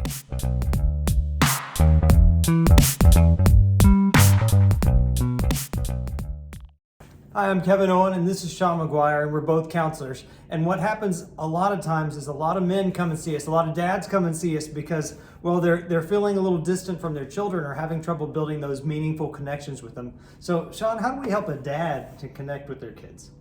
Hi, I'm Kevon Owen, and this is Shawn Maguire, and we're both counselors. And what happens a lot of times is a lot of men come and see us, a lot of dads come and see us because, well, they're feeling a little distant from their children or having trouble building those meaningful connections with them. So, Shawn, how do we help a dad to connect with their kids?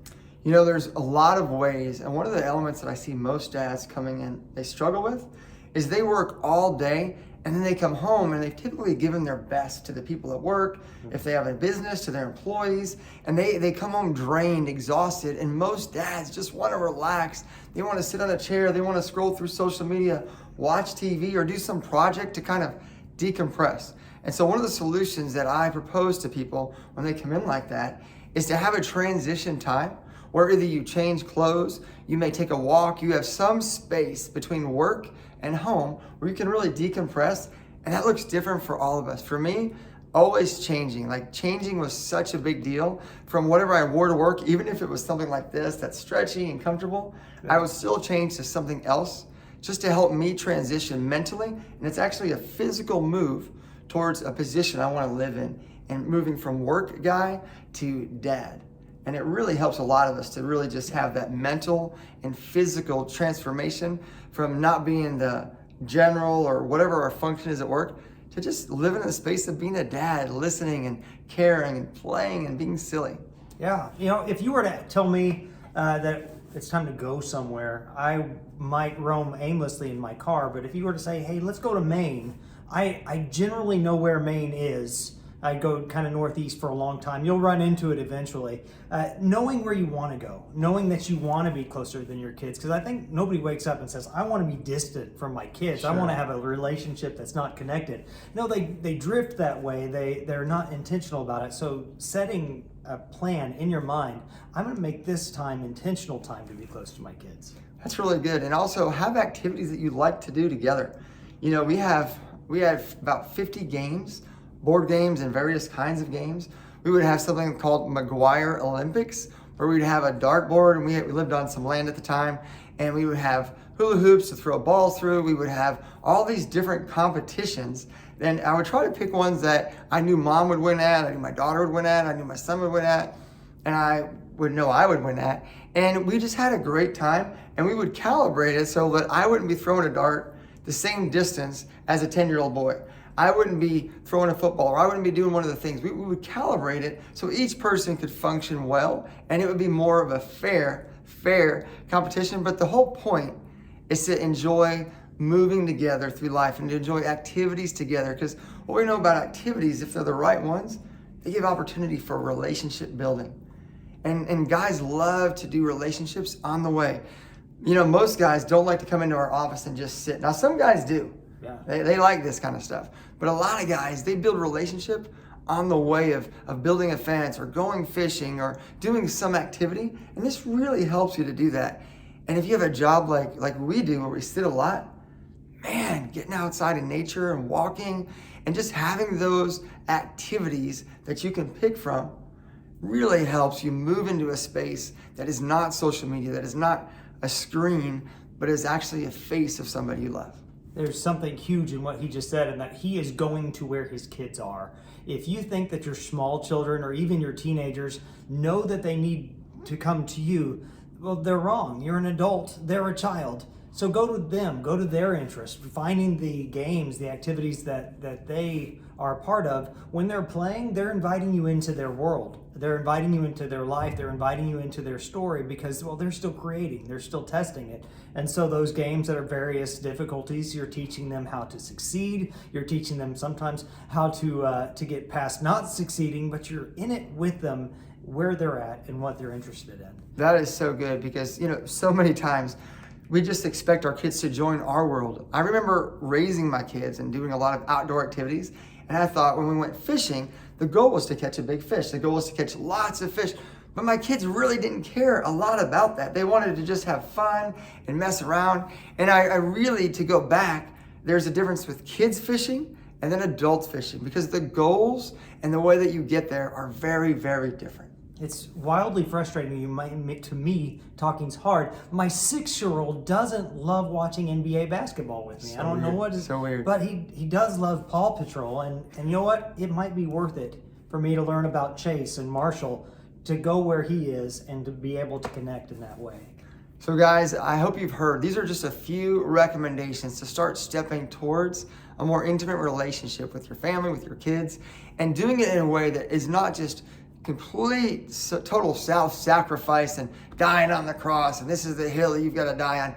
You know, there's a lot of ways, and one of the elements that I see most dads coming in, they struggle with, is they work all day and then they come home and they've typically given their best to the people at work, if they have a business, to their employees, and they come home drained, exhausted, and most dads just want to relax. They want to sit on a chair, they want to scroll through social media, watch TV, or do some project to kind of decompress. And so one of the solutions that I propose to people when they come in like that is to have a transition time where either you change clothes, you may take a walk, you have some space between work and home where you can really decompress, and that looks different for all of us. For me, always changing. Like, changing was such a big deal. From whatever I wore to work, even if it was something like this that's stretchy and comfortable, I would still change to something else just to help me transition mentally. And it's actually a physical move towards a position I want to live in, and moving from work guy to dad. And it really helps a lot of us to really just have that mental and physical transformation from not being the general or whatever our function is at work to just living in the space of being a dad, listening and caring and playing and being silly. Yeah, you know, if you were to tell me that it's time to go somewhere, I might roam aimlessly in my car. But if you were to say, hey, let's go to Maine, I generally know where Maine is. I go kind of northeast for a long time. You'll run into it eventually. Knowing where you want to go, knowing that you want to be closer than your kids, because I think nobody wakes up and says, I want to be distant from my kids. Sure. I want to have a relationship that's not connected. No, they drift that way. They're not intentional about it. So setting a plan in your mind, I'm going to make this time intentional time to be close to my kids. That's really good. And also have activities that you like to do together. You know, we have about 50 games, board games and various kinds of games. We would have something called Maguire Olympics, where we'd have a dartboard, and we lived on some land at the time, and we would have hula hoops to throw balls through. We would have all these different competitions. Then I would try to pick ones that I knew mom would win at, I knew my daughter would win at, I knew my son would win at, and I would know I would win at. And we just had a great time, and we would calibrate it so that I wouldn't be throwing a dart the same distance as a 10-year-old boy. I wouldn't be throwing a football, or I wouldn't be doing one of the things. We would calibrate it so each person could function well, and it would be more of a fair competition. But the whole point is to enjoy moving together through life and to enjoy activities together. Because what we know about activities, if they're the right ones, they give opportunity for relationship building. And guys love to do relationships on the way. You know, most guys don't like to come into our office and just sit. Now, some guys do. Yeah. They like this kind of stuff. But a lot of guys, they build relationship on the way of building a fence or going fishing or doing some activity. And this really helps you to do that. And if you have a job like we do, where we sit a lot, man, getting outside in nature and walking and just having those activities that you can pick from really helps you move into a space that is not social media, that is not a screen, but is actually a face of somebody you love. There's something huge in what he just said, and that he is going to where his kids are. If you think that your small children or even your teenagers know that they need to come to you, well, they're wrong. You're an adult, they're a child. So go to them, go to their interests, finding the games, the activities that they are a part of. When they're playing, they're inviting you into their world. They're inviting you into their life. They're inviting you into their story because, well, they're still creating. They're still testing it. And so those games that are various difficulties, you're teaching them how to succeed. You're teaching them sometimes how to get past not succeeding, but you're in it with them where they're at and what they're interested in. That is so good because, you know, so many times we just expect our kids to join our world. I remember raising my kids and doing a lot of outdoor activities. And I thought when we went fishing, the goal was to catch a big fish. The goal was to catch lots of fish. But my kids really didn't care a lot about that. They wanted to just have fun and mess around. And I really, to go back, there's a difference with kids fishing and then adults fishing, because the goals and the way that you get there are very, very different. It's wildly frustrating. You might admit to me, talking's hard. My 6-year-old doesn't love watching NBA basketball with me. So I don't know weird. what is, So weird. but he does love Paw Patrol, and you know what? It might be worth it for me to learn about Chase and Marshall, to go where he is and to be able to connect in that way. So guys, I hope you've heard. These are just a few recommendations to start stepping towards a more intimate relationship with your family, with your kids, and doing it in a way that is not just complete total self-sacrifice and dying on the cross and this is the hill that you've got to die on,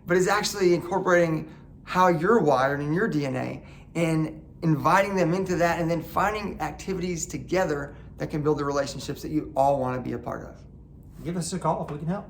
but is actually incorporating how you're wired in your DNA and inviting them into that, and then finding activities together that can build the relationships that you all want to be a part of. Give us a call if we can help.